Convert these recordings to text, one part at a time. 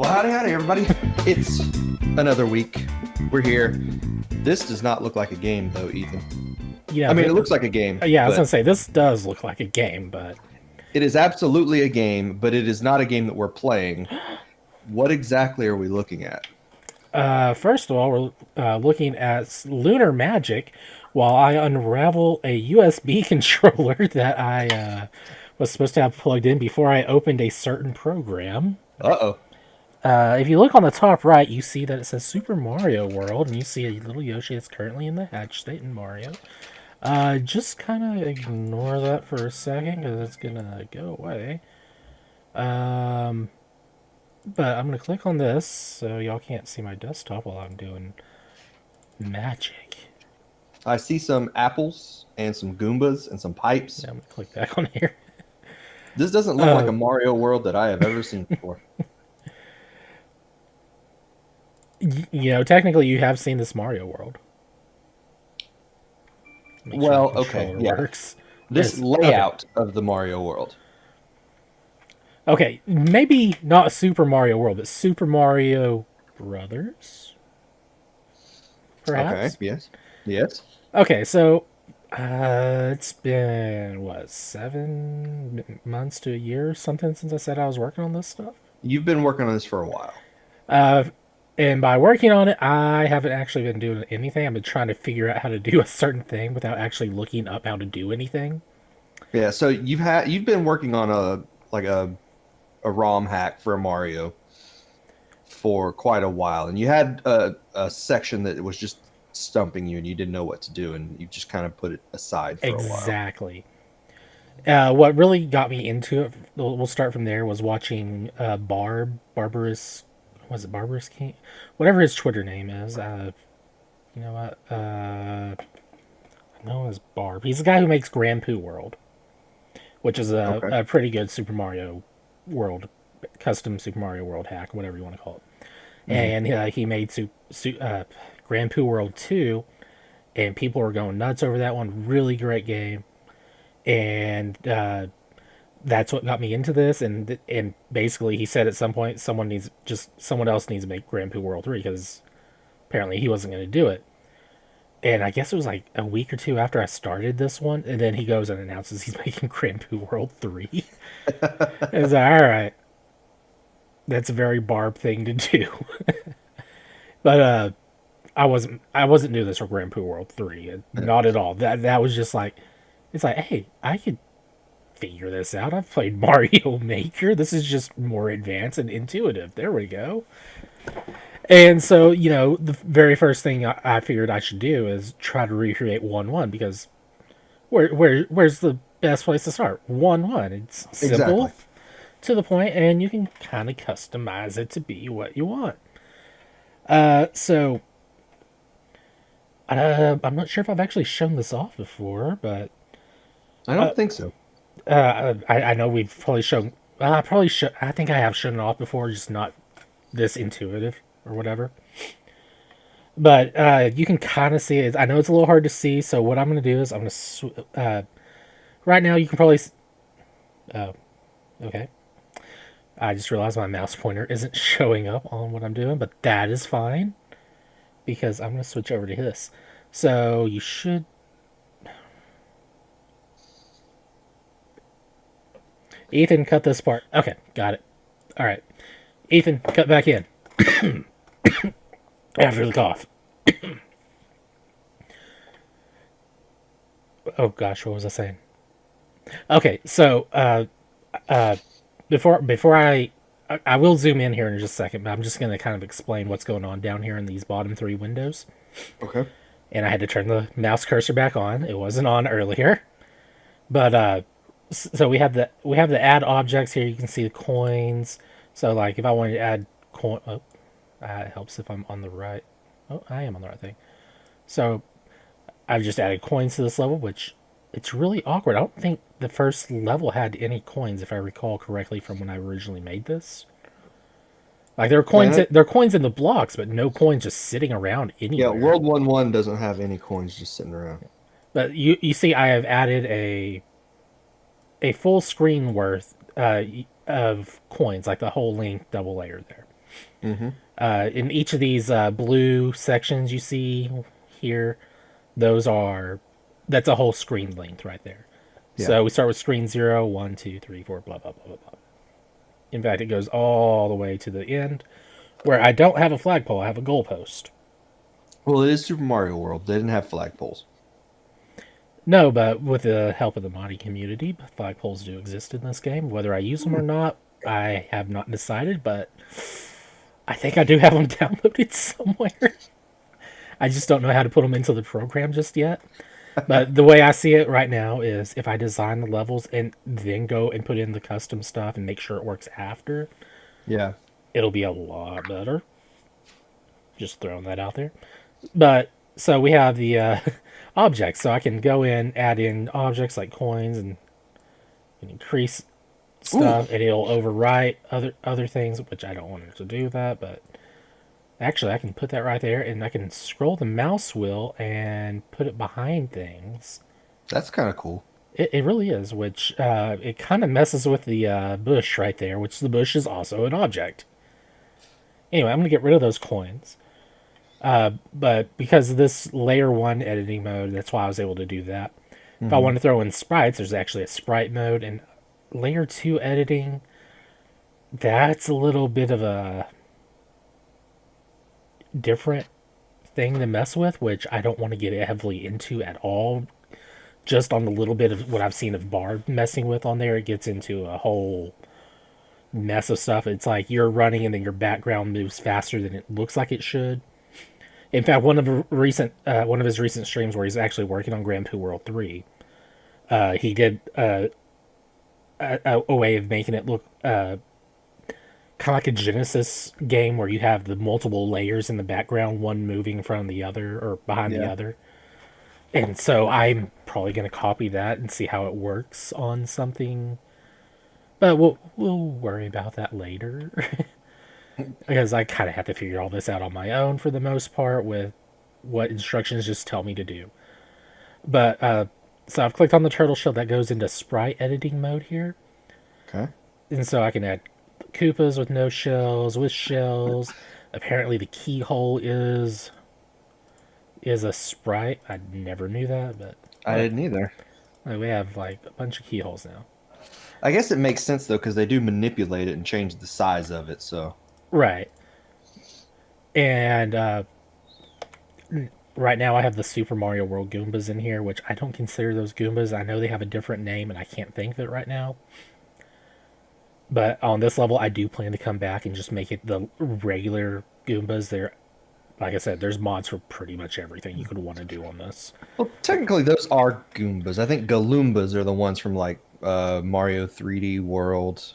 Howdy, everybody. It's another week. We're here. This does not look like a game, though, Ethan. Yeah, I mean, it looks like a game, yeah, I was but gonna say this does look like a game, but it is absolutely a game, but it is not a game that we're playing. What exactly are we looking at? first of all, we're looking at Lunar Magic while I unravel a USB controller that I was supposed to have plugged in before I opened a certain program. Uh-oh. If you look on the top right, you see that it says Super Mario World, and you see a little Yoshi that's currently in the hatch state in Mario. Just kind of ignore that for a second because it's gonna go away. Um, But I'm going to click on this so y'all can't see my desktop while I'm doing magic. I see some apples and some Goombas and some pipes. Now I'm going to click back on here. This doesn't look like a Mario world that I have ever seen before. Technically you have seen this Mario world. Make sure Well, the okay, controller yeah. works. This layout of the Mario world. Okay, maybe not Super Mario World, but Super Mario Brothers? Okay, Perhaps? yes. Yes. Okay, so it's been, what, 7 months to a year or something since I said I was working on this stuff? You've been working on this for a while. Uh, and by working on it, I haven't actually been doing anything. I've been trying to figure out how to do a certain thing without actually looking up how to do anything. Yeah, so you've been working on a ROM hack for a Mario for quite a while, and you had a section that was just stumping you, and you didn't know what to do, and you just kind of put it aside for a while. Exactly. What really got me into it, we'll start from there, was watching Barbarous, was it Barbarous King? Whatever his Twitter name is. You know what? I know as Barb. He's the guy who makes Grand Poo World, which is Okay. a pretty good Super Mario World, custom Super Mario World hack, whatever you want to call it. Hmm. And he made Grand Poo World 2, and people were going nuts over that one. Really great game. And that's what got me into this. And basically, he said at some point, someone else needs to make Grand Poo World 3 because apparently he wasn't going to do it. And I guess it was like a week or two after I started this one, and then he goes and announces he's making Grand Poo World 3. It's like, all right, that's a very Barb thing to do. But I wasn't doing this for Grand Poo World 3, not at all. That was just like, it's like, hey, I could figure this out. I've played Mario Maker. This is just more advanced and intuitive. There we go. And so, the very first thing I figured I should do is try to recreate 1-1 because where's the best place to start? 1-1. It's Exactly. simple, to the point, and you can kind of customize it to be what you want. So I'm not sure if I've actually shown this off before, but I don't think so. I know we've probably shown. I think I have shown it off before, just not this intuitive or whatever. But you can kind of see it. I know it's a little hard to see, so what I'm going to do is I'm going to. Right now, you can probably. Oh, okay. I just realized my mouse pointer isn't showing up on what I'm doing, but that is fine because I'm going to switch over to this. So you should. Ethan, cut this part. Okay, got it. All right. Ethan, cut back in. After the cough. Oh gosh, what was I saying? Okay, so before I will zoom in here in just a second, but I'm just gonna kind of explain what's going on down here in these bottom three windows. Okay. And I had to turn the mouse cursor back on. It wasn't on earlier, but so we have the add objects here. You can see the coins. So like if I wanted to add coin, it helps if I'm on the right. Oh, I am on the right thing. So I've just added coins to this level, which it's really awkward. I don't think the first level had any coins, if I recall correctly, from when I originally made this. Like Yeah. there are coins in the blocks, but no coins just sitting around Yeah. anywhere. World 1-1 doesn't have any coins just sitting around. But you see, I have added a full screen worth of coins, like the whole length double layer there. Mm-hmm. In each of these blue sections you see here, those are that's a whole screen length right there. Yeah. So we start with screen 0, 1, 2, 3, 4, blah blah blah blah blah. In fact, it goes all the way to the end where I don't have a flagpole, I have a goalpost. Well, it is Super Mario World. They didn't have flagpoles. No, but with the help of the modding community, flagpoles do exist in this game. Whether I use them Hmm. or not, I have not decided, but I think I do have them downloaded somewhere. I just don't know how to put them into the program just yet. But the way I see it right now is if I design the levels and then go and put in the custom stuff and make sure it works after, Yeah. it'll be a lot better. Just throwing that out there. But so we have the objects, so I can go in, add in objects like coins and increase Ooh, stuff, and it'll overwrite other things, which I don't want it to do that. But actually, I can put that right there, and I can scroll the mouse wheel and put it behind things. that's kind of cool. It really is, which it kind of messes with the bush right there, which the bush is also an object. Anyway, I'm going to get rid of those coins. But because of this layer 1 editing mode, that's why I was able to do that. If I Hmm. want to throw in sprites, there's actually a sprite mode. And layer 2 editing, that's a little bit of a different thing to mess with, which I don't want to get heavily into at all. Just on the little bit of what I've seen of Barb messing with on there, it gets into a whole mess of stuff. It's like you're running and then your background moves faster than it looks like it should. In fact, one of his recent streams where he's actually working on Grand Poo World 3, he did a way of making it look kind of like a Genesis game where you have the multiple layers in the background, one moving in front of the other or behind the Yeah. other. And so I'm probably going to copy that and see how it works on something. But we'll worry about that later. Because I kind of have to figure all this out on my own for the most part with what instructions just tell me to do. But so I've clicked on the turtle shell that goes into sprite editing mode here. Okay. And so I can add Koopas with no shells, with shells. Apparently the keyhole is a sprite. I never knew that, but I what? didn't either. Like, we have like a bunch of keyholes now. I guess it makes sense though because they do manipulate it and change the size of it. So Right. And right now I have the Super Mario World Goombas in here, which I don't consider those Goombas. I know they have a different name and I can't think of it right now. But on this level, I do plan to come back and just make it the regular Goombas. They're, like I said, there's mods for pretty much everything you could want to do on this. well, technically those are Goombas. I think Galoombas are the ones from like Mario 3D World.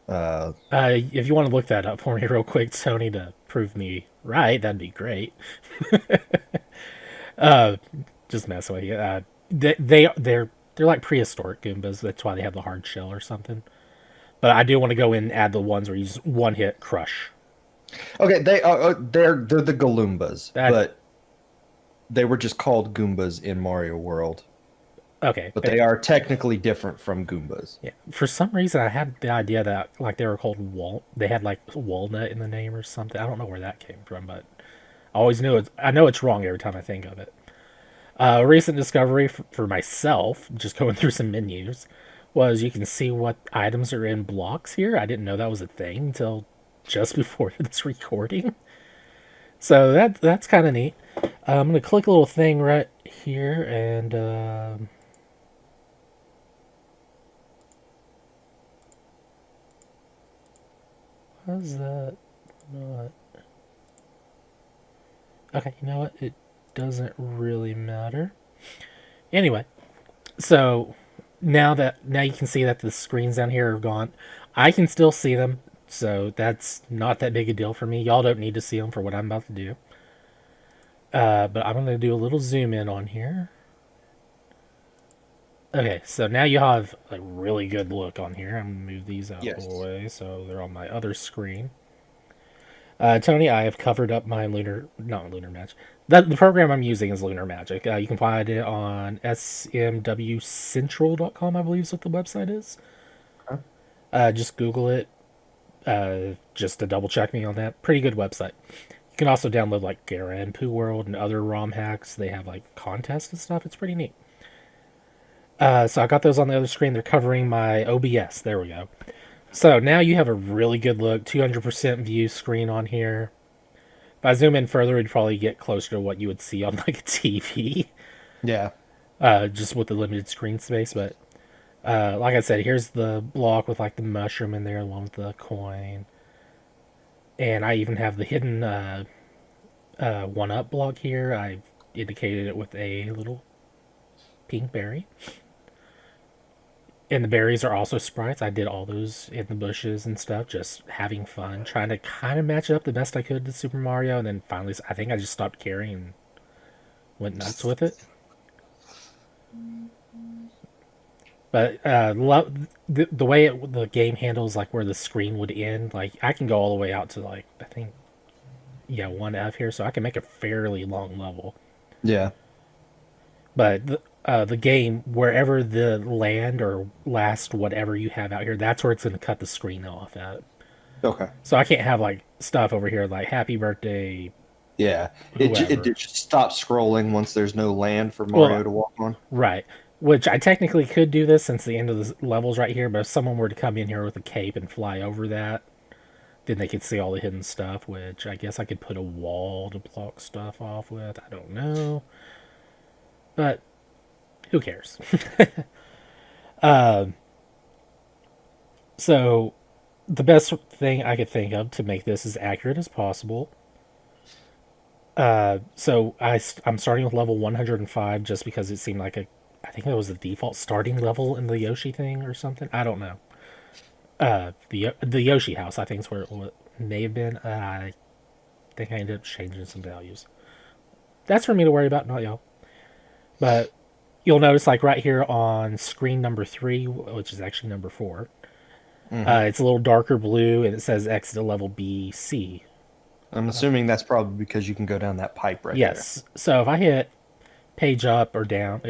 If you want to look that up for me real quick, Tony, to prove me right, that'd be great. Just messing with you. They're like prehistoric Goombas. That's why they have the hard shell or something. But I do want to go in and add the ones where you just one hit crush. Okay, they're the Galoombas, That but they were just called Goombas in Mario World. okay. But they are technically different from Goombas. Yeah. For some reason, I had the idea that like they were called They had like walnut in the name or something. I don't know where that came from, but I always knew it. I know it's wrong every time I think of it. A recent discovery for myself, just going through some menus, was you can see what items are in blocks here. I didn't know that was a thing until just before this recording. So that's kind of neat. I'm gonna click a little thing right here, and how's that? Not okay. You know what? It doesn't really matter. Anyway, so now you can see that the screens down here are gone. I can still see them, so that's not that big a deal for me. Y'all don't need to see them for what I'm about to do. But I'm gonna do a little zoom in on here. Okay, so now you have a really good look on here. I'm gonna move these out of the Yes. way so they're on my other screen. Tony, I have covered up my not Lunar Magic. The program I'm using is Lunar Magic. You can find it on smwcentral.com, I believe is what the website is. Okay. Just Google it. Just to double check me on that. Pretty good website. You can also download like Garampu World and other ROM hacks. They have like contests and stuff. It's pretty neat. So I got those on the other screen. They're covering my OBS. There we go. So now you have a really good look, 200% view screen on here. If I zoom in further, it'd probably get closer to what you would see on like a TV, Yeah. just with the limited screen space. But like I said, here's the block with like the mushroom in there along with the coin. And I even have the hidden one up block here. I've indicated it with a little pink berry. And the berries are also sprites. I did all those in the bushes and stuff, just having fun, trying to kind of match it up the best I could to Super Mario. And then finally, I think I just stopped caring and went nuts with it. But the way the game handles like where the screen would end, like I can go all the way out to like I think 1F here, so I can make a fairly long level. Yeah. But the game, wherever the land or last whatever you have out here, that's where it's going to cut the screen off at. Okay. So I can't have like stuff over here like happy birthday, Yeah. It whoever. just stops scrolling once there's no land for Mario Well, to walk on. right. Which I technically could do this since the end of the level's right here, but if someone were to come in here with a cape and fly over that, then they could see all the hidden stuff, which I guess I could put a wall to block stuff off with. I don't know. But who cares? So the best thing I could think of to make this as accurate as possible. I'm starting with level 105 just because it seemed like I think that was the default starting level in the Yoshi thing or something. I don't know. The Yoshi house I think is where it may have been. I think I ended up changing some values. That's for me to worry about, not y'all. But you'll notice like right here on screen number 3, which is actually number 4, Hmm. it's a little darker blue and it says exit to level BC. I'm assuming that's probably because you can go down that pipe right there. Yes. So if I hit page up or down,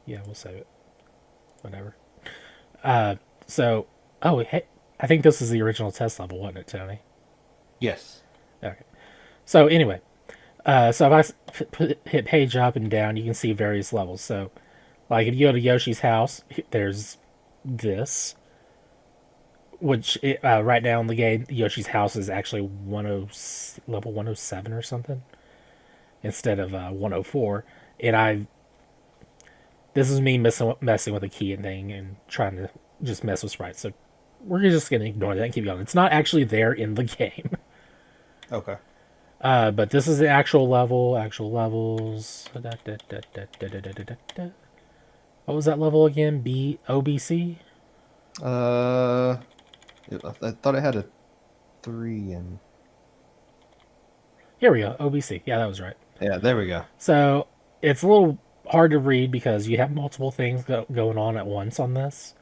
yeah, we'll save it. Whatever. So, oh, hey, I think this is the original test level, wasn't it, Tony? Yes. Okay. So anyway, so if hit page up and down, you can see various levels. So, like if you go to Yoshi's house, there's this, which right now in the game, Yoshi's house is actually level 107 or something instead of 104. And this is me messing with a key and thing and trying to just mess with sprites. So we're just gonna ignore that and keep going. It's not actually there in the game. Okay. But this is the actual level, actual levels. What was that level again? OBC? Uh, I thought it had a 3 and Here we go, OBC. Yeah, that was right. yeah, there we go. So it's a little hard to read because you have multiple things going on at once on this.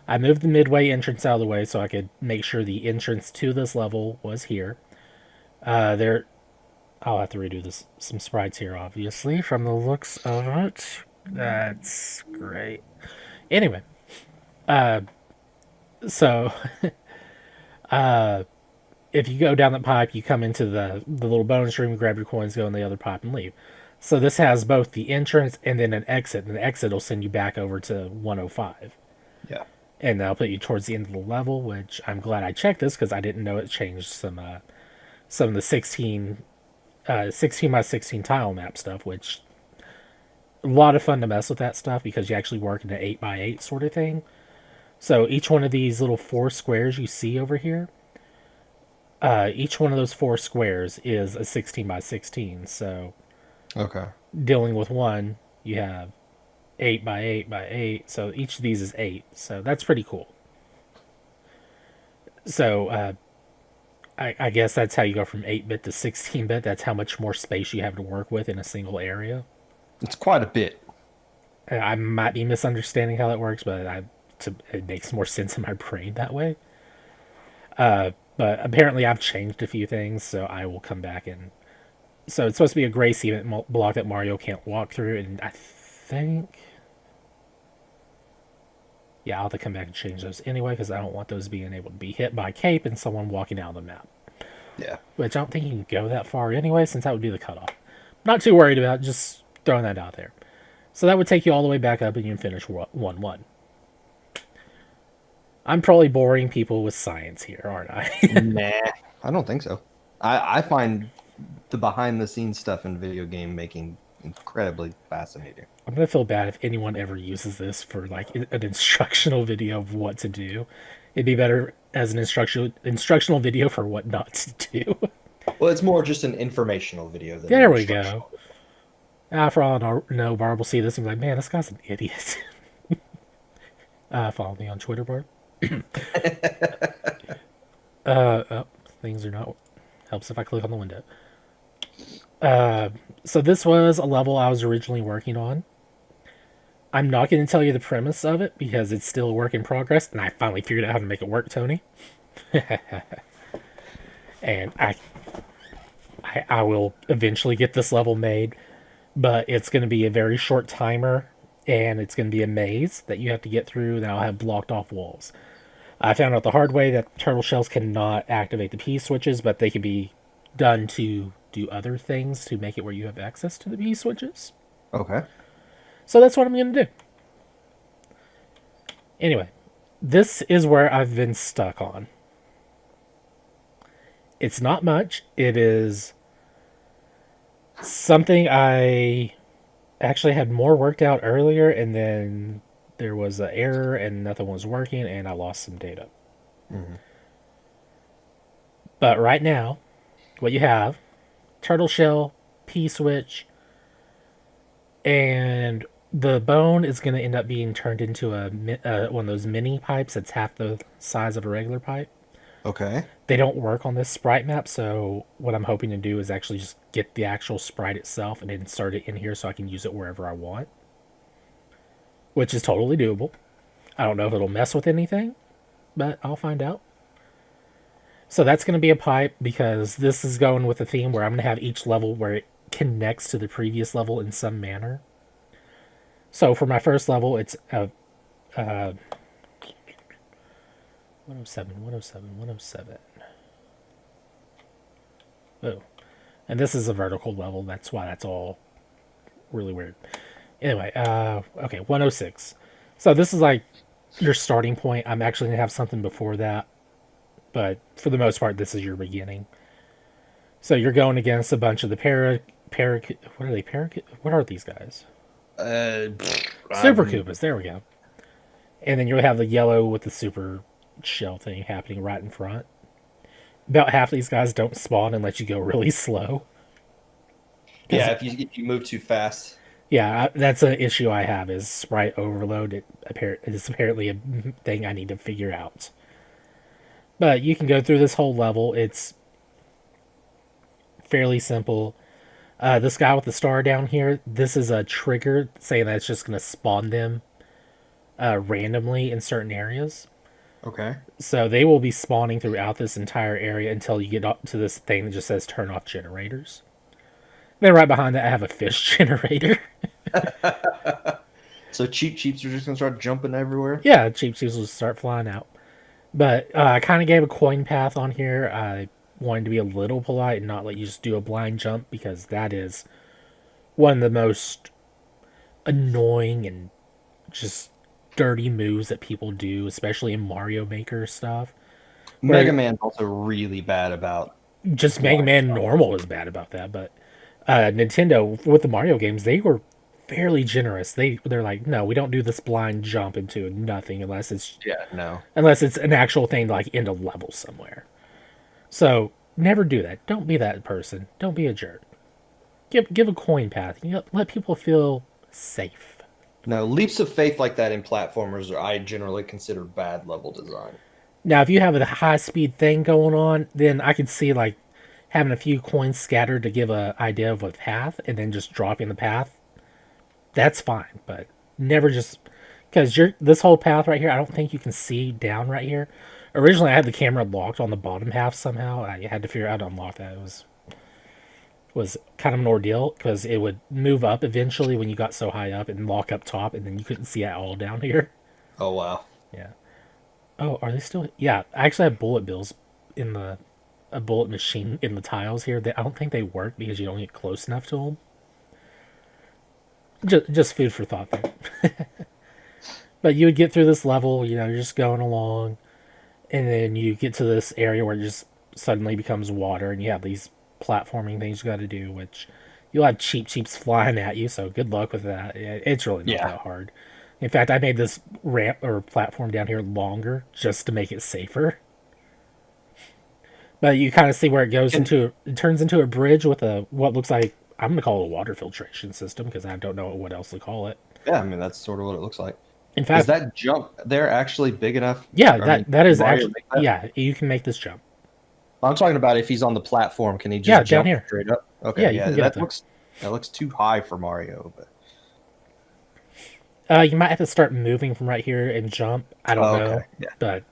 I moved the midway entrance out of the way so I could make sure the entrance to this level was here. There, I'll have to redo some sprites here, obviously, from the looks of it. That's great. Anyway, so if you go down the pipe, you come into the little bonus room, grab your coins, go in the other pipe, and leave. So this has both the entrance and then an exit, and the exit will send you back over to 105. Yeah. And that'll put you towards the end of the level, which I'm glad I checked this because I didn't know it changed some of the 16 by 16 tile map stuff, which a lot of fun to mess with that stuff because you actually work in an 8 by 8 sort of thing. So each one of these little 4 squares you see over here, each one of those 4 squares is a 16 by 16. So Okay. dealing with one, you have 8 by 8 by 8. So each of these is 8. So that's pretty cool. So I guess that's how you go from 8-bit to 16-bit. That's how much more space you have to work with in a single area. It's quite a bit. I might be misunderstanding how that works, but it makes more sense in my brain that way. But apparently I've changed a few things, so I will come back and... So it's supposed to be a grace event block that Mario can't walk through, and I think... Yeah, I'll have to come back and change those anyway because I don't want those being able to be hit by cape and someone walking out of the map. Yeah. Which I don't think you can go that far anyway, since that would be the cutoff. Not too worried about it, just throwing that out there. So that would take you all the way back up and you can finish 1-1. I'm probably boring people with science here, aren't I? Nah, I don't think so. I find the behind the scenes stuff in video game making incredibly fascinating. I'm gonna feel bad if anyone ever uses this for like an instructional video of what to do. It'd be better as an instructional video for what not to do. Well, it's more just an informational video than an There we go. instructional. For all I know, Barb will see this and be like, "Man, this guy's an idiot." Follow me on Twitter, Barb. Oh, things are not. Helps if I click on the window. So this was a level I was originally working on. I'm not going to tell you the premise of it because it's still a work in progress, and I finally figured out how to make it work, Tony. And I will eventually get this level made, but it's going to be a very short timer, and it's going to be a maze that you have to get through. That I'll have blocked off walls. I found out the hard way that turtle shells cannot activate the P switches, but they can be done to do other things to make it where you have access to the P switches. Okay. So that's what I'm going to do. Anyway, this is where I've been stuck on. It's not much. It is something I actually had more worked out earlier, and then there was an error and nothing was working, and I lost some data. Hmm. But right now, what you have, turtle shell, P switch, and the bone is going to end up being turned into one of those mini pipes that's half the size of a regular pipe. Okay. They don't work on this sprite map, so what I'm hoping to do is actually just get the actual sprite itself and insert it in here so I can use it wherever I want, which is totally doable. I don't know if it'll mess with anything, but I'll find out. So that's going to be a pipe because this is going with a theme where I'm going to have each level where it connects to the previous level in some manner. So for my first level, it's a 107, 107, 107. Oh. And this is a vertical level. That's why that's all really weird. Anyway, okay, 106. So this is like your starting point. I'm actually going to have something before that. But for the most part, this is your beginning. So you're going against a bunch of the what are they? What are these guys? Uh, Super Koopas. There we go. And then you'll have the yellow with the super shell thing happening right in front. About half these guys don't spawn unless you go really slow. yeah, if you move too fast. Yeah, that's an issue I have is sprite overload. It's apparently a thing I need to figure out. But you can go through this whole level. It's fairly simple. This guy with the star down here, this is a trigger saying that it's just going to spawn them randomly in certain areas. Okay. So they will be spawning throughout this entire area until you get up to this thing that just says turn off generators. Then right behind that, I have a fish generator. So cheeps are just gonna start jumping everywhere. Yeah, cheap seals will start flying out. But I kind of gave a coin path on here. I wanted to be a little polite and not let you just do a blind jump because that is one of the most annoying and just dirty moves that people do, especially in Mario Maker stuff. Mega Man's also really bad about. Just Mega Man Normal is bad about that, but Nintendo with the Mario games, they were fairly generous. They're like, no, we don't do this blind jump into nothing Yeah, no. unless it's an actual thing like end a level somewhere. So never do that. Don't be that person. Don't be a jerk. Give a coin path. Let people feel safe. No, leaps of faith like that in platformers I generally consider bad level design. Now, if you have a high speed thing going on, then I could see like having a few coins scattered to give an idea of a path, and then just dropping the path. That's fine, but never just because you're this whole path right here. I don't think you can see down right here. Originally, I had the camera locked on the bottom half somehow. I had to figure out how to unlock that. It was kind of an ordeal because it would move up eventually when you got so high up and lock up top, and then you couldn't see at all down here. Oh wow. Yeah. Oh, are they still? Yeah, I actually have bullet bills in the a bullet machine in the tiles here. I don't think they work because you don't get close enough to them. Just food for thought there. But you would get through this level, you're just going along, and then you get to this area where it just suddenly becomes water, and you have these platforming things you got to do, which you'll have cheeps flying at you. So good luck with that. It's really not Yeah. that hard. In fact, I made this ramp or platform down here longer just to make it safer. But you kind of see where Can it turns into a bridge with a what looks like I'm gonna call it a water filtration system because I don't know what else to call it. Yeah, I mean that's sort of what it looks like. In Is fact, that jump there actually big enough? yeah, I mean, that can is Mario actually make that? yeah, you can make this jump. I'm talking about if he's on the platform, can he Yeah, just down jump here. straight up? Yeah, Okay, you yeah, can get up there. that looks too high for Mario, but You might have to start moving from right here and jump. I don't oh, okay, know, yeah, but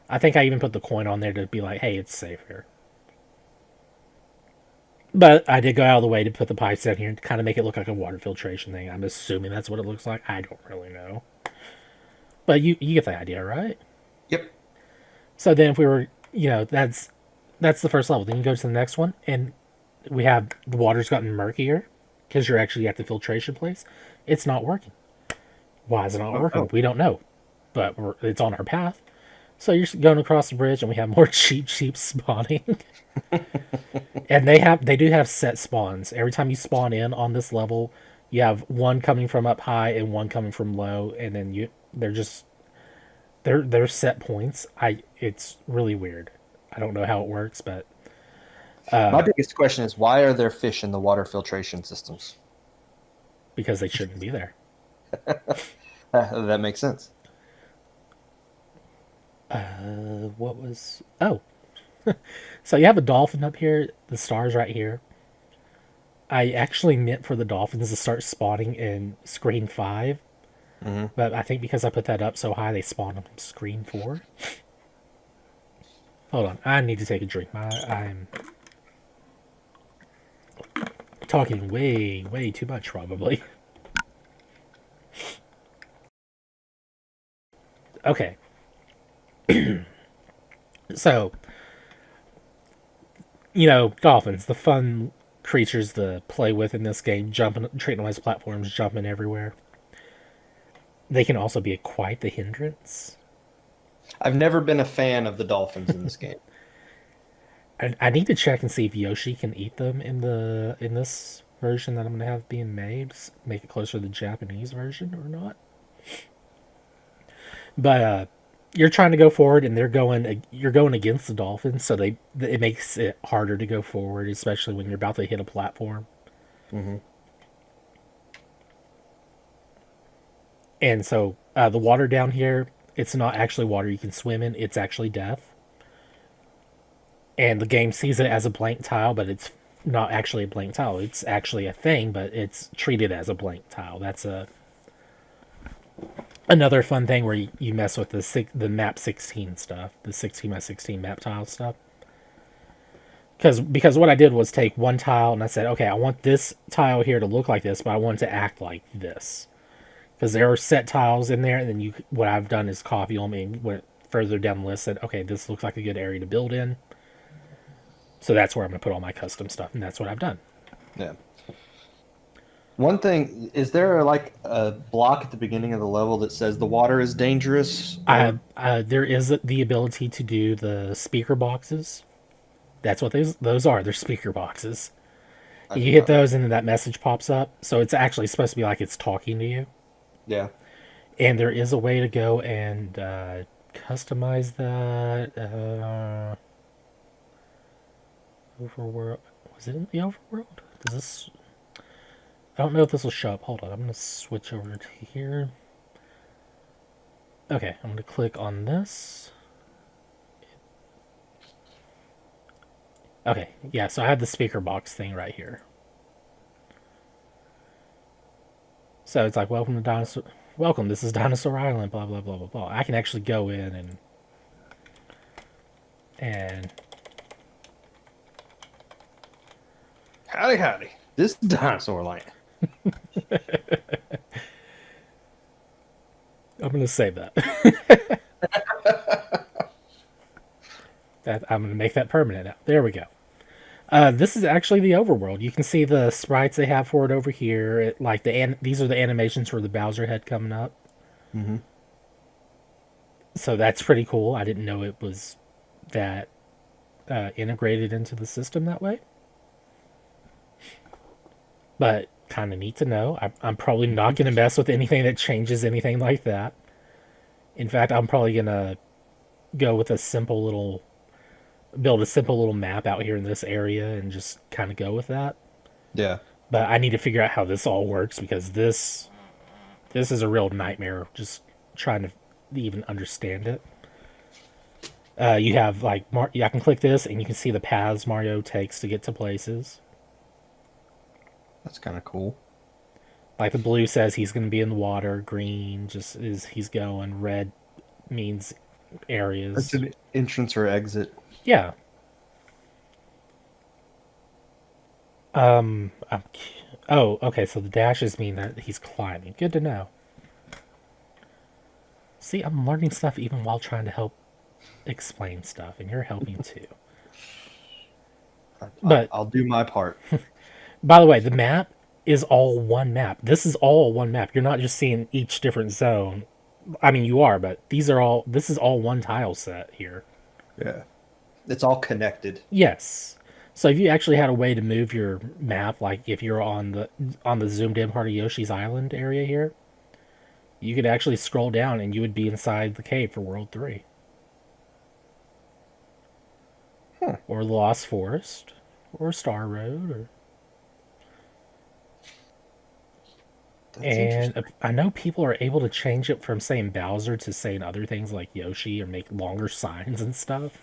I think I even put the coin on there to be like, hey, it's safe here. But I did go out of the way to put the pipes down here to kind of make it look like a water filtration thing. I'm assuming that's what it looks like. I don't really know, but you get the idea, right? yep. So then if we were, that's the first level. Then you go to the next one, and we have the water's gotten murkier because you're actually at the filtration place. It's not working. Why is it not Oh, working? oh. We don't know, but it's on our path. So you're going across the bridge, and we have more cheap spawning, and they do have set spawns. Every time you spawn in on this level, you have one coming from up high and one coming from low, and then they're set points. It's really weird. I don't know how it works, but My biggest question is why are there fish in the water filtration systems? because they shouldn't be there. That makes sense. What was? Oh, so you have a dolphin up here. The stars right here. I actually meant for the dolphins to start spawning in screen 5, Hmm. but I think because I put that up so high, they spawn on screen 4. Hold on, I need to take a drink. I'm talking way too much, probably. Okay, so dolphins, the fun creatures to play with in this game, jumping, treating them as platforms, jumping everywhere. They can also be quite the hindrance. I've never been a fan of the dolphins in this game. I need to check and see if Yoshi can eat them in this version that I'm gonna have being made. Make it closer to the Japanese version or not. But you're trying to go forward, and you're going against the dolphins, so it makes it harder to go forward, especially when you're about to hit a platform. Hmm. And so the water down here, it's not actually water you can swim in; it's actually death. And the game sees it as a blank tile, but it's not actually a blank tile. It's actually a thing, but it's treated as a blank tile. That's another fun thing where you mess with the map 16 stuff, the 16 by 16 map tile stuff. Because what I did was take one tile and I said, okay, I want this tile here to look like this, but I want it to act like this. Because there are set tiles in there, and then what I've done is copy them and went further down the list. Said, okay, this looks like a good area to build in. So that's where I'm gonna put all my custom stuff, and that's what I've done. Yeah. One thing, is there like a block at the beginning of the level that says the water is dangerous or There is the ability to do the speaker boxes. That's what those are. They're speaker boxes. I You did hit not know. those, and then that message pops up. So it's actually supposed to be like it's talking to you. Yeah. And there is a way to go and customize that. Overworld. Was it in the overworld? Does this? I don't know if this will show up. Hold on. I'm gonna switch over to here. Okay, I'm gonna click on this. Okay, yeah. So I have the speaker box thing right here. So it's like, welcome to Dinosaur. Welcome. This is Dinosaur Island. Blah blah blah blah blah. I can actually go in and Howdy, howdy. This dinosaur land. I'm gonna save that. I'm gonna make that permanent now. There we go. This is actually the overworld. You can see the sprites they have for it over here. Like these are the animations for the Bowser head coming up. Hmm. So that's pretty cool. I didn't know it was that integrated into the system that way. But kind of neat to know. I'm probably not going to mess with anything that changes anything like that. In fact, I'm probably going to go with build a simple little map out here in this area and just kind of go with that. Yeah. But I need to figure out how this all works because this is a real nightmare just trying to even understand it. You have I can click this and you can see the paths Mario takes to get to places. That's kind of cool. Like the blue says he's going to be in the water, green just is he's going, red means It's areas. an entrance or exit. Yeah. Um. I'm, oh, okay. So the dashes mean that he's climbing. Good to know. See, I'm learning stuff even while trying to help explain stuff, and you're helping too. But I'll do my part. by the way, the map is all one map. This is all one map. You're not just seeing each different zone. I mean, you are, but this is all one tile set here. Yeah. It's all connected. Yes. So if you actually had a way to move your map, like if you're on the zoomed in part of Yoshi's Island area here, you could actually scroll down and you would be inside the cave for World 3. Huh. Or the Lost Forest. Or Star Road. That's And interesting. I know people are able to change it from saying Bowser to saying other things like Yoshi or make longer signs and stuff.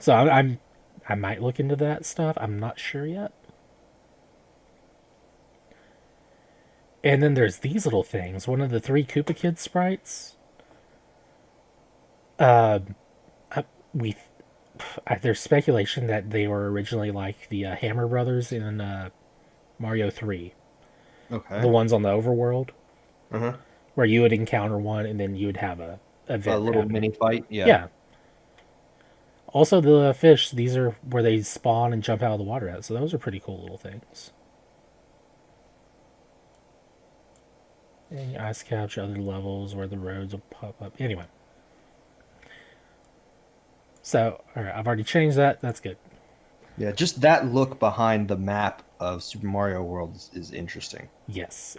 So I might look into that stuff. I'm not sure yet. And then there's these little things. One of the three Koopa Kid sprites. Uh, we there's speculation that they were originally like the Hammer Brothers in Mario 3, the Okay. ones on the overworld, Uh-huh. where you would encounter one and then you would have a A event little happening. mini fight. Yeah. Yeah. Also, the fish, these are where they spawn and jump out of the water at, so those are pretty cool little things. And you ice capture other levels where the roads will pop up. Anyway. So, alright, I've already changed that. That's good. Yeah. Just that look behind the map of Super Mario World is interesting. Yes.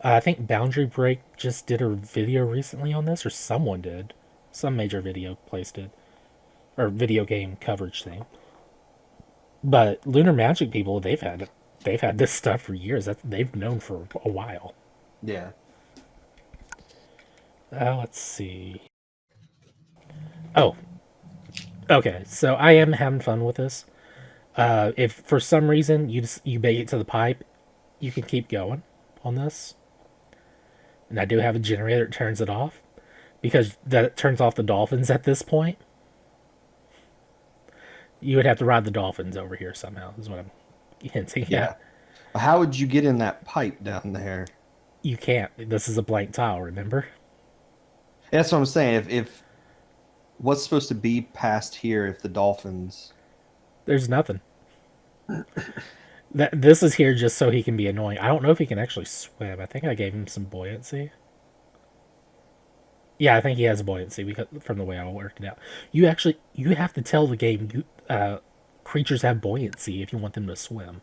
I think Boundary Break just did a video recently on this, or someone did. Some major video place did. Or video game coverage thing. But Lunar Magic people, they've had this stuff for years. They've known for a while. Yeah. Let's see. Oh, okay. So I am having fun with this. If for some reason you make it to the pipe, you can keep going on this. And I do have a generator that turns it off because that turns off the dolphins at this point. You would have to ride the dolphins over here somehow. Is what I'm hinting Yeah. at. How would you get in that pipe down there? You can't. This is a blank tile. Remember? That's what I'm saying. If what's supposed to be past here if the dolphins? There's nothing. This is here just so he can be annoying. I don't know if he can actually swim. I think I gave him some buoyancy. Yeah, I think he has buoyancy because from the way I worked it out. You have to tell the game creatures have buoyancy if you want them to swim.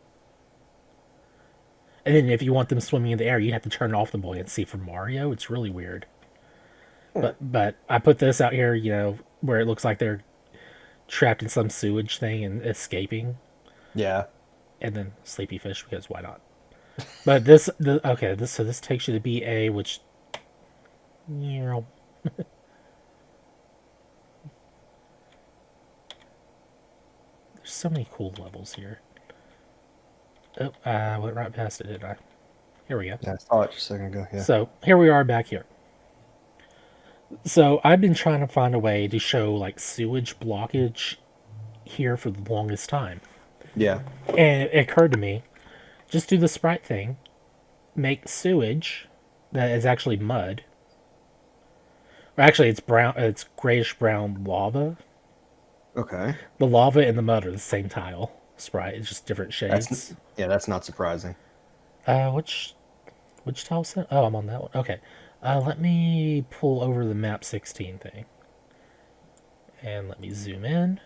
And then if you want them swimming in the air, you have to turn off the buoyancy for Mario. It's really weird. But I put this out here, where it looks like they're trapped in some sewage thing and escaping, Yeah. and then sleepy fish because why not? But okay, this takes you to BA, which there's so many cool levels here. Oh, I went right past it, didn't I? Here we go. Yeah. I saw it just a second ago. Yeah. So here we are back here. So I've been trying to find a way to show like sewage blockage here for the longest time. Yeah. And it occurred to me, just do the sprite thing, make sewage that is actually mud, Or actually, it's brown. It's grayish brown lava. Okay. The lava and the mud are the same tile sprite. It's just different That's shades. yeah, that's not surprising. Which tile set? Oh, I'm on that one. Okay. Let me pull over the map 16 thing and let me zoom in.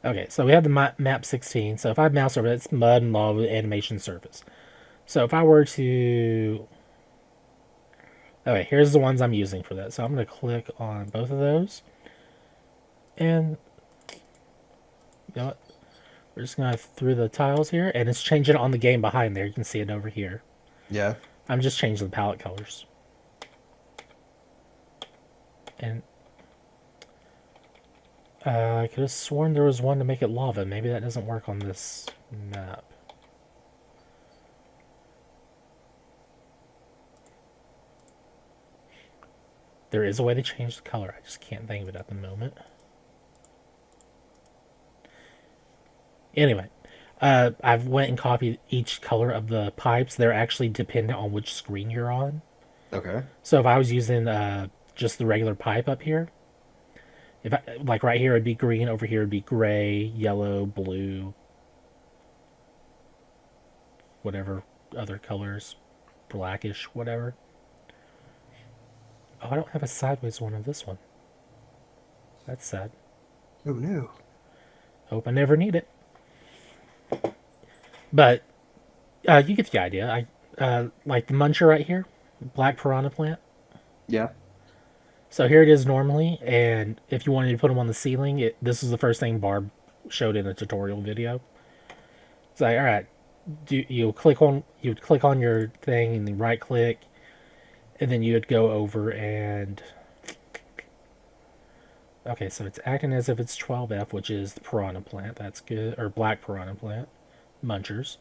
Okay, so we have the map 16. So if I mouse over it, it's mud and lava animation surface. So if I were to... Okay, here's the ones I'm using for that. So I'm going to click on both of those. And, you know what? We're just going to through the tiles here. And it's changing it on the game behind there. You can see it over here. Yeah. I'm just changing the palette colors. And I could have sworn there was one to make it lava. Maybe that doesn't work on this map. There is a way to change the color. I just can't think of it at the moment. Anyway, I've went and copied each color of the pipes. They're actually dependent on which screen you're on. Okay. So if I was using just the regular pipe up here, if I, like right here it'd be green, over here it'd be gray, yellow, blue, whatever other colors, blackish, whatever. Oh, I don't have a sideways one of this one. That's sad. Oh no. Hope I never need it. But you get the idea. Like the muncher right here, black piranha plant. Yeah. So here it is normally, and if you wanted to put them on the ceiling, this is the first thing Barb showed in a tutorial video. It's like, all right, you'd click on your thing and then right click, and then you would go over and okay, so it's acting as if it's 12F, which is the piranha plant. That's good, or black piranha plant, munchers.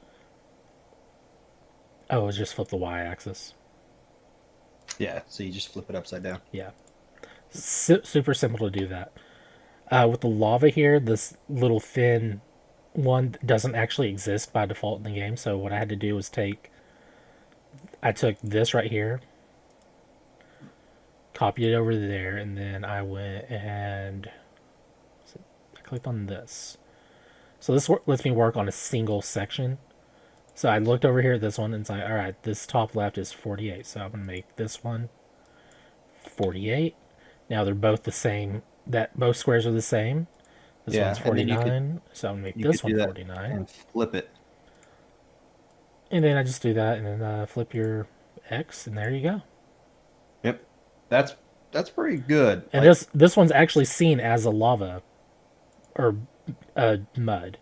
Oh, it's just flip the y-axis. Yeah. So you just flip it upside down. Yeah, super simple to do that. With the lava here, this little thin one doesn't actually exist by default in the game. So what I had to do was I took this right here, copied it over there, and then I went and I clicked on this. So this lets me work on a single section. So I looked over here at this one and it's like, all right, this top left is 48. So I'm going to make this one 48. Now they're both the same. That both squares are the same. This Yeah, one's and then 49. So I'm going to make you this could one do that 49. and flip it. And then I just do that and then flip your X and there you go. Yep. That's that's pretty good. And Like, this one's actually seen as a lava or mud.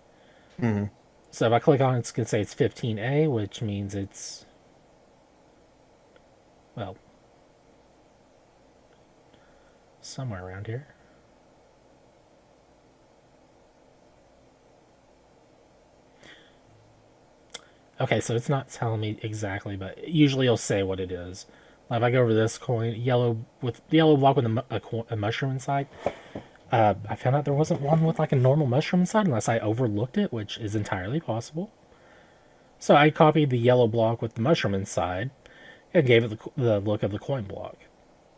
mhm. So if I click on it, it's going to say it's 15A, which means it's, well, somewhere around here. Okay, so it's not telling me exactly, but usually it'll say what it is. Like if I go over this coin, yellow with the yellow block with a mushroom inside. I found out there wasn't one with like a normal mushroom inside unless I overlooked it, which is entirely possible. So I copied the yellow block with the mushroom inside and gave it the look of the coin block.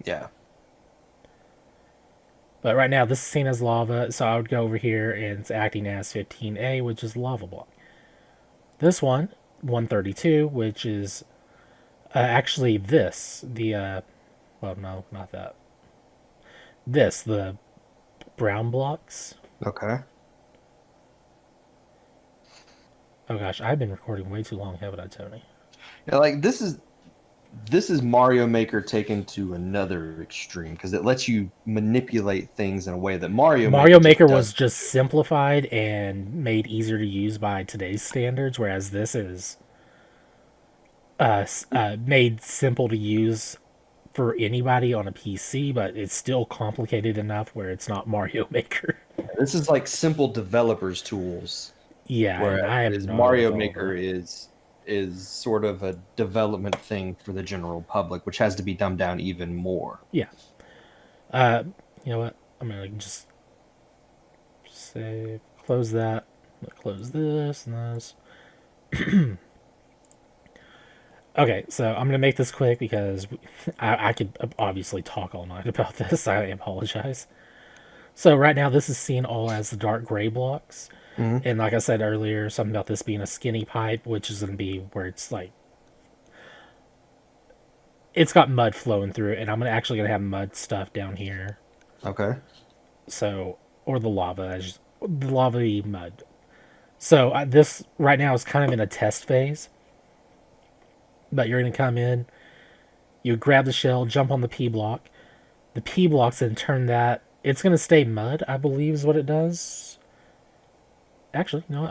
Yeah. But right now this is seen as lava, so I would go over here and it's acting as 15A, which is lava block. This one, 132, which is actually this, well, no, not that. This, the brown blocks. Okay. Oh gosh, I've been recording way too long, haven't I, Tony? Yeah, like this is Mario Maker taken to another extreme because it lets you manipulate things in a way that Mario just Maker was does. just simplified and made easier to use by today's standards, whereas this is made simple to use for anybody on a PC, but it's still complicated enough where it's not Mario Maker. This is like simple developers tools, Yeah, and I am whereas not a Mario Maker developer. is sort of a development thing for the general public, which has to be dumbed down even more. Yeah. You know what? I'm gonna just save, close that, close this and this. Okay, so I'm gonna make this quick because I could obviously talk all night about this. I apologize. So right now, this is seen all as the dark gray blocks, Hmm. and like I said earlier, something about this being a skinny pipe, which is gonna be where it's like it's got mud flowing through it, and I'm actually gonna have mud stuff down here. Okay. So or the lava, the lava mud. So this right now is kind of in a test phase, but you're gonna come in, you grab the shell, jump on the P block. The P blocks then turn that. It's gonna stay mud, I believe, is what it does. Actually, no,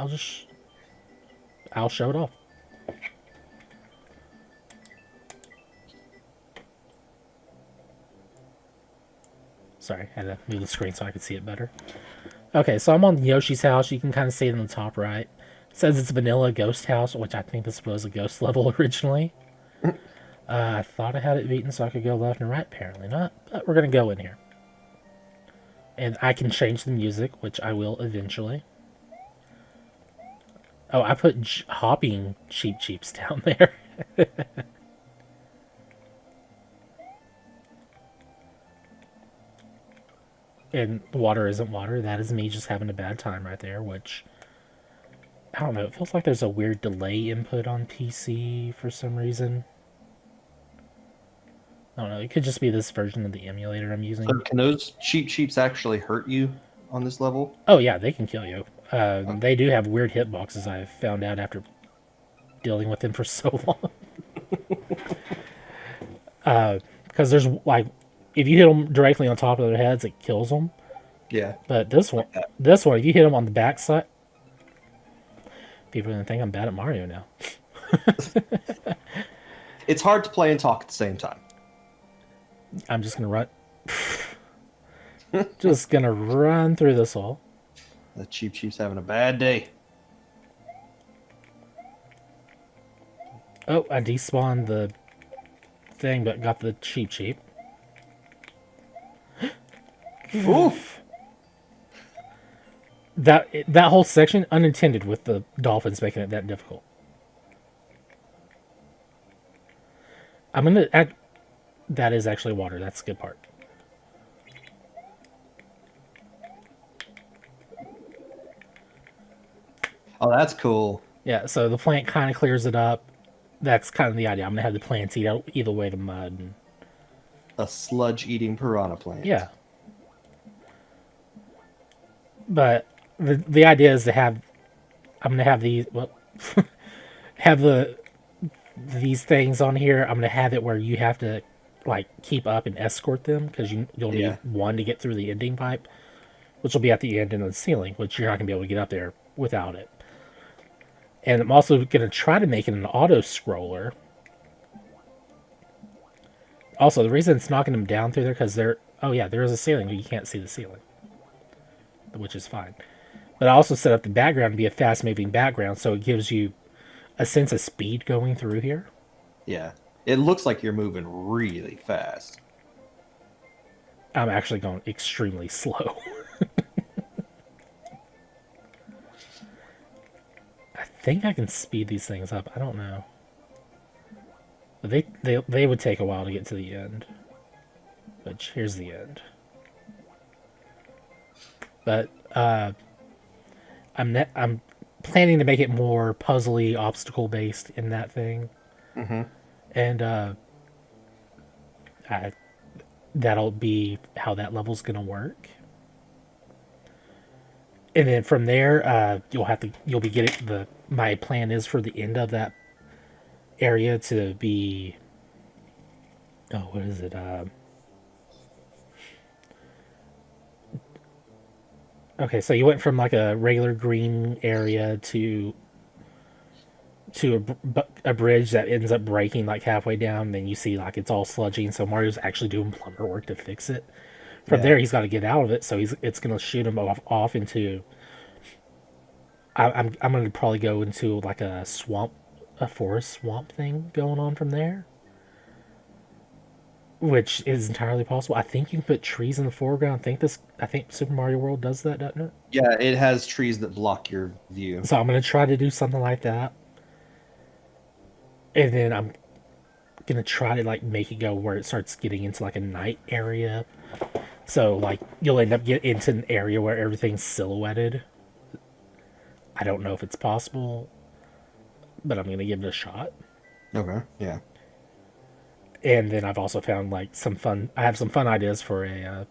I'll show it off. Sorry, I had to move the screen so I could see it better. Okay, so I'm on Yoshi's house. You can kind of see it in the top right. It says it's vanilla ghost house, which I think this was a ghost level originally. I thought I had it beaten so I could go left and right. Apparently not, but we're gonna go in here, and I can change the music, which I will eventually. Oh, I put hopping cheeps down there. And water isn't water. That is me just having a bad time right there, which I don't know. It feels like there's a weird delay input on PC for some reason. I don't know. It could just be this version of the emulator I'm So using. can those sheeps actually hurt you on this level? Oh yeah, they can kill you. Okay. They do have weird hitboxes. I've found out after dealing with them for so long. Because there's like, if you hit them directly on top of their heads, it kills them. Yeah. But Like that. if you hit them on the backside, people are gonna think I'm bad at Mario now. It's hard to play and talk at the same time. I'm just gonna run, just gonna run through this all. The sheep's having a bad day. Oh, I despawned the thing, but got the sheep. Oof. That whole section unintended with the dolphins making it that difficult. I'm gonna add. That is actually water. That's the good part. Oh, that's cool. Yeah, so the plant kind of clears it up. That's kind of the idea. I'm gonna have the plants eat out either way the mud. And, A sludge eating piranha plant. yeah, but the idea is to have. I'm gonna have these. Well, have these things on here. I'm gonna have it where you have to like keep up and escort them because you'll Yeah. need one to get through the ending pipe, which will be at the end and the ceiling, which you're not gonna be able to get up there without it. And I'm also gonna try to make it an auto scroller. Also, the reason it's knocking them down through there because there. Oh yeah, there is a ceiling, but you can't see the ceiling, which is fine. But I also set up the background to be a fast moving background, so it gives you a sense of speed going through here. Yeah. It looks like you're moving really fast. I'm actually going extremely slow. I think I can speed these things up. I don't know. But they would take a while to get to the end. Which here's the end. But I'm planning to make it more puzzly, obstacle based in that thing, Hmm. and I, that'll be how that level's gonna work. And then from there, you'll be getting the. My plan is for the end of that area to be. Oh, what is it? Okay, so you went from like a regular green area to a bridge that ends up breaking like halfway down. Then you see like it's all sludgy, and so Mario's actually doing plumber work to fix it. From Yeah. there, he's got to get out of it, so it's gonna shoot him off into. I'm gonna probably go into like a swamp, a forest swamp thing going on from there, which is entirely possible. I think you can put trees in the foreground. I think Super Mario World does that, doesn't it? Yeah, it has trees that block your view. So I'm gonna try to do something like that, and then gonna try to like make it go where it starts getting into like a night area. So like you'll end up getting into an area where everything's silhouetted. I don't know if it's possible, but I'm gonna give it a shot. Okay. Yeah. And then I've also found like some fun. I have some fun ideas for a.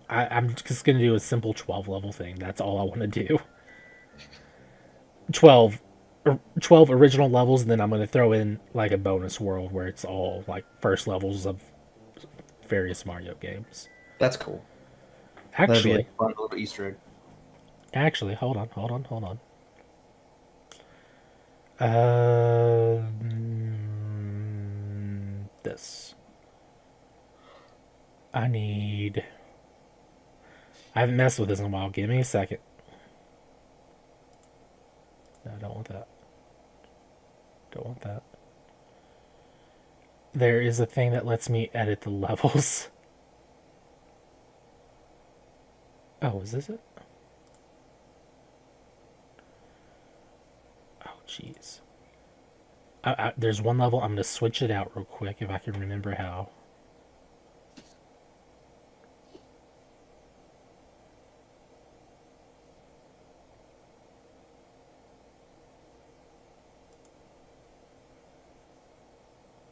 I'm just gonna do a simple 12 level thing. That's all I want to do. 12, 12 original levels, and then I'm gonna throw in like a bonus world where it's all like first levels of various Mario games. That's cool. That'd be a Actually, fun little Easter egg. hold on. Uh, this. I need. I haven't messed with this in a while. Give me a second. No, I don't want that. Don't want that. There is a thing that lets me edit the levels. Oh, is this it? Oh, jeez. There's one level. I'm going to switch it out real quick if I can remember how.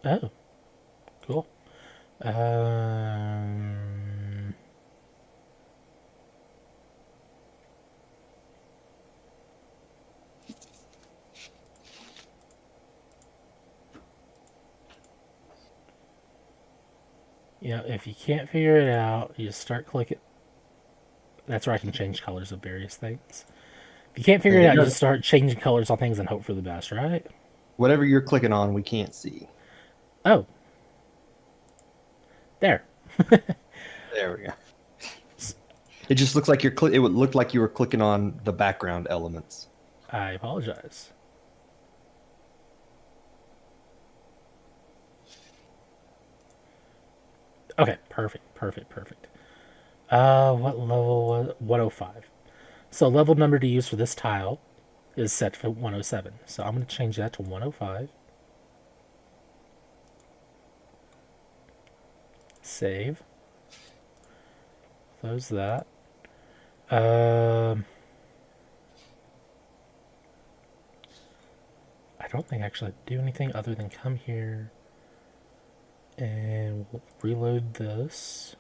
Oh, cool. Um, if you can't figure it out, you just start clicking. That's where I can change colors of various things. If you can't figure There it you out, you go. just start changing colors on things and hope for the best, right? Whatever you're clicking on, we can't see. Oh, there. There we go. It just looks like it would look like you were clicking on the background elements. I apologize. Okay, perfect. What level was 105? So level number to use for this tile is set for 107. So I'm going to change that to 105. Save. Close that. I don't think I actually do anything other than come here and we'll reload this.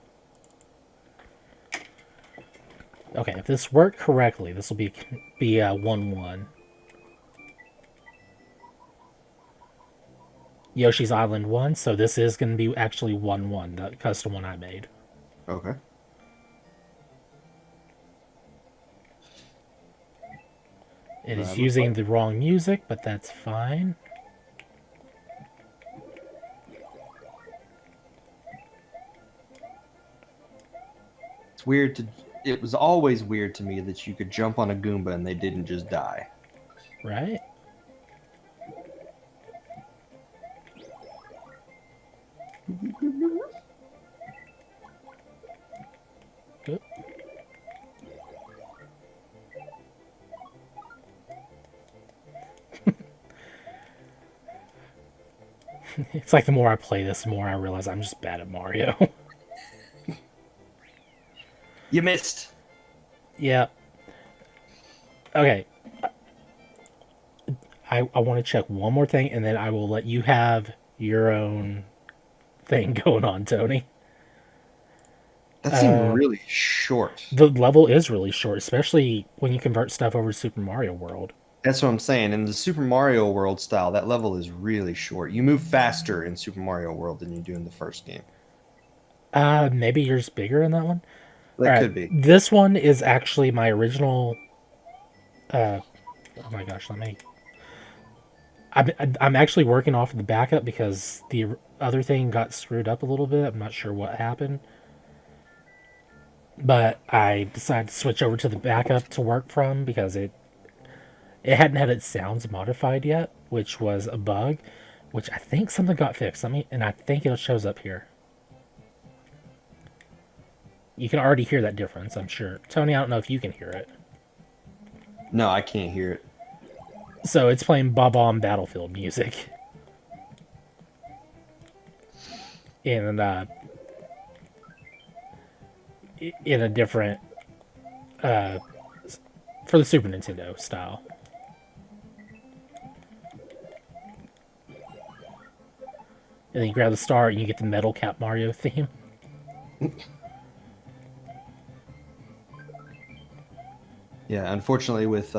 Okay, if this worked correctly, this will be 1-1. Yoshi's Island 1, so this is going to be actually 1-1, the custom one I made. Okay. It is That looks using like the wrong music, but that's fine. it's weird to. It was always weird to me that you could jump on a Goomba and they didn't just die. Right? Good. It's like the more I play this, the more I realize I'm just bad at Mario. You missed. Yeah. Okay. I want to check one more thing, and then I will let you have your own thing going on, Tony. That seemed really short. The level is really short, especially when you convert stuff over to Super Mario World. That's what I'm saying. In the Super Mario World style, that level is really short. You move faster in Super Mario World than you do in the first game. Maybe yours bigger in that one. All That right, could be. this one is actually my original. Oh my gosh, let me. I'm actually working off of the backup because the other thing got screwed up a little bit. I'm not sure what happened, but I decided to switch over to the backup to work from because it hadn't had its sounds modified yet, which was a bug, which I think something got fixed. And I think it shows up here. You can already hear that difference, I'm sure. Tony, I don't know if you can hear it. No, I can't hear it. So it's playing Bob-omb Battlefield music. in in a different for the Super Nintendo style. And then you grab the star and you get the Metal Cap Mario theme. Yeah, unfortunately, with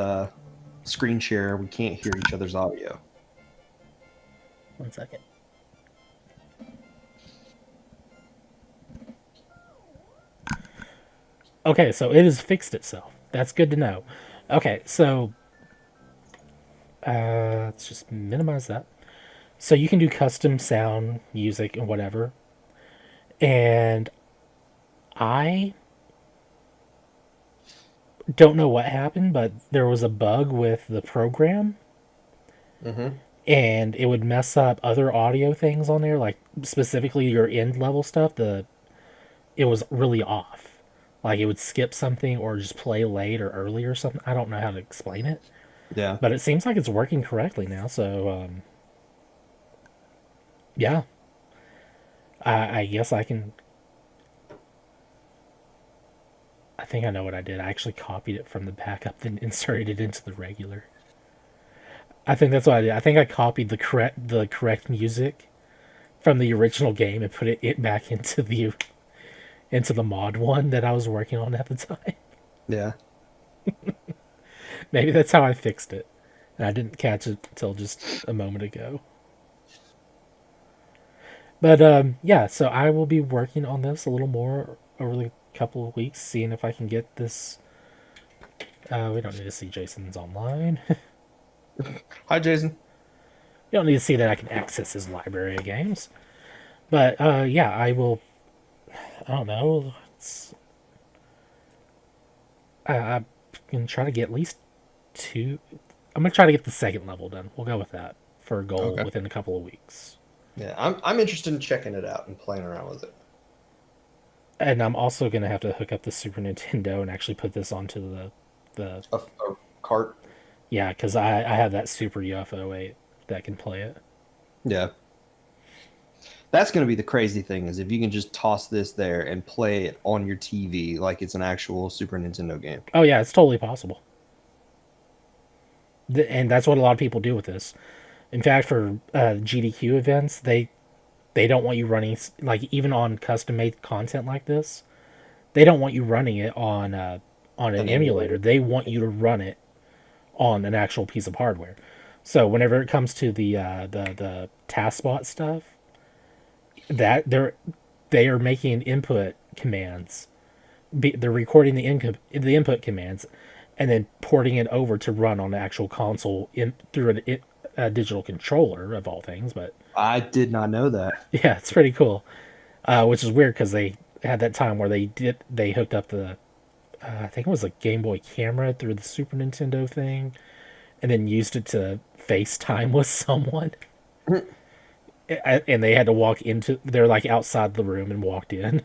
screen share, we can't hear each other's audio. 1 second. Okay, so it has fixed itself. That's good to know. Okay, so let's just minimize that. So you can do custom sound, music, and whatever. And I don't know what happened, but there was a bug with the program, Mm-hmm. and it would mess up other audio things on there, like specifically your end level stuff. It was really off. Like it would skip something or just play late or early or something. I don't know how to explain it, Yeah. but it seems like it's working correctly now. So yeah, I guess I can. I think I know what I did. I actually copied it from the backup, then inserted it into the regular. I think that's what I did. I think I copied the correct music from the original game and put it back into the mod one that I was working on at the time. Yeah. Maybe that's how I fixed it. And I didn't catch it until just a moment ago. But yeah, so I will be working on this a little more over the couple of weeks, seeing if I can get this. We don't need to see Jason's online. Hi, Jason. You don't need to see that I can access his library of games. But yeah, I will. I don't know. I'm gonna try to get at least two. I'm gonna try to get the second level done. We'll go with that for a goal Okay. within a couple of weeks. Yeah, I'm interested in checking it out and playing around with it. And I'm also gonna have to hook up the Super Nintendo and actually put this onto the A cart. yeah, because I have that Super UFO 8 that can play it. Yeah. That's going to be the crazy thing is if you can just toss this there and play it on your TV like it's an actual Super Nintendo game. Oh yeah, it's totally possible. And that's what a lot of people do with this. In fact, for GDQ events, they don't want you running like even on custom made content like this. They don't want you running it on an An emulator. emulator. They want you to run it on an actual piece of hardware. So whenever it comes to the taskbot stuff, that they are making input commands. They're recording the input commands, and then porting it over to run on the actual console through a digital controller of all things. But I did not know that. yeah, it's pretty cool. Which is weird because they had that time where they hooked up the I think it was a Game Boy camera through the Super Nintendo thing, and then used it to FaceTime with someone. And they had to walk into they're like outside the room and walked in.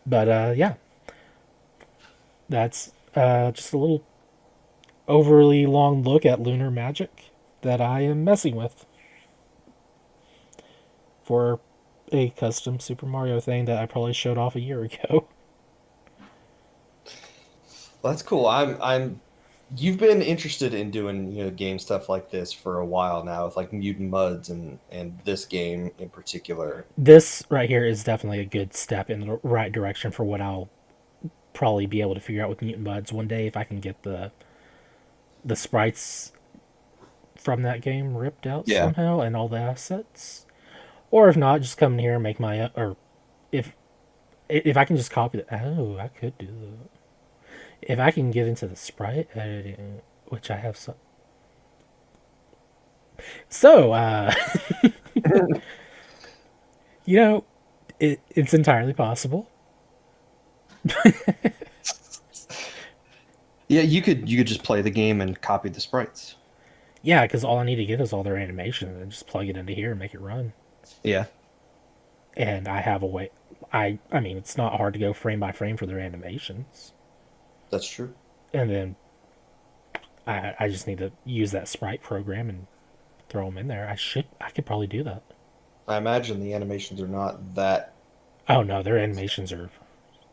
But yeah, that's just a little overly long look at Lunar Magic that I am messing with for a custom Super Mario thing that I probably showed off a year ago. Well, that's cool. I'm you've been interested in doing, game stuff like this for a while now with like Mutant Muds and this game in particular. This right here is definitely a good step in the right direction for what I'll probably be able to figure out with Mutant Buds one day if I can get the sprites from that game ripped out Yeah. somehow and all the assets. Or if not, just come in here and make my or if I can just copy the I could do that. If I can get into the sprite editing, which I have so you know, it's entirely possible. Yeah, you could just play the game and copy the sprites. Yeah, because all I need to get is all their animation and just plug it into here and make it run. Yeah, And I have a way. I mean, it's not hard to go frame by frame for their animations, that's true. and then I just need to use that sprite program and throw them in there. I could probably do that. I imagine the animations are not that. Oh no, their animations are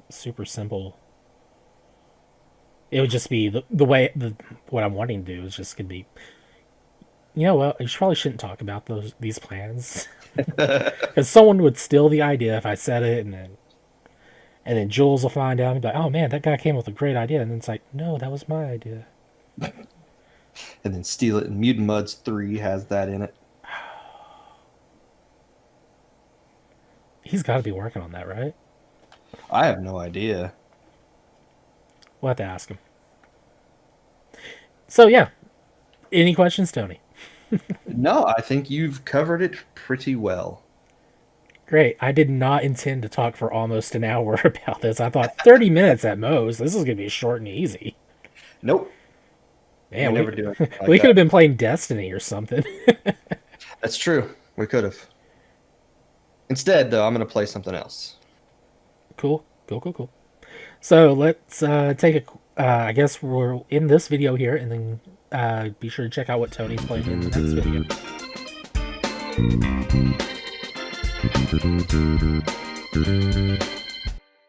super simple. It would just be the way what I'm wanting to do is just gonna be. You know what? I probably shouldn't talk about these plans because someone would steal the idea if I said it, and then Jules will find out and be like, "Oh man, that guy came up with a great idea," and then it's like, "No, that was my idea." And then steal it. And Mutant Muds 3 has that in it. He's got to be working on that, right? I have no idea. We'll have to ask him. So yeah, any questions, Tony? No, I think you've covered it pretty well. Great. I did not intend to talk for almost an hour about this. I thought 30 minutes at most. This is going to be short and easy. Nope, we Man, never do anything like we could have that. been playing Destiny or something. That's true. We could have. Instead, though, I'm going to play something else. Cool. Cool, cool, cool. So let's take a. I guess we'll end this video here, and then be sure to check out what Tony's playing in the next video.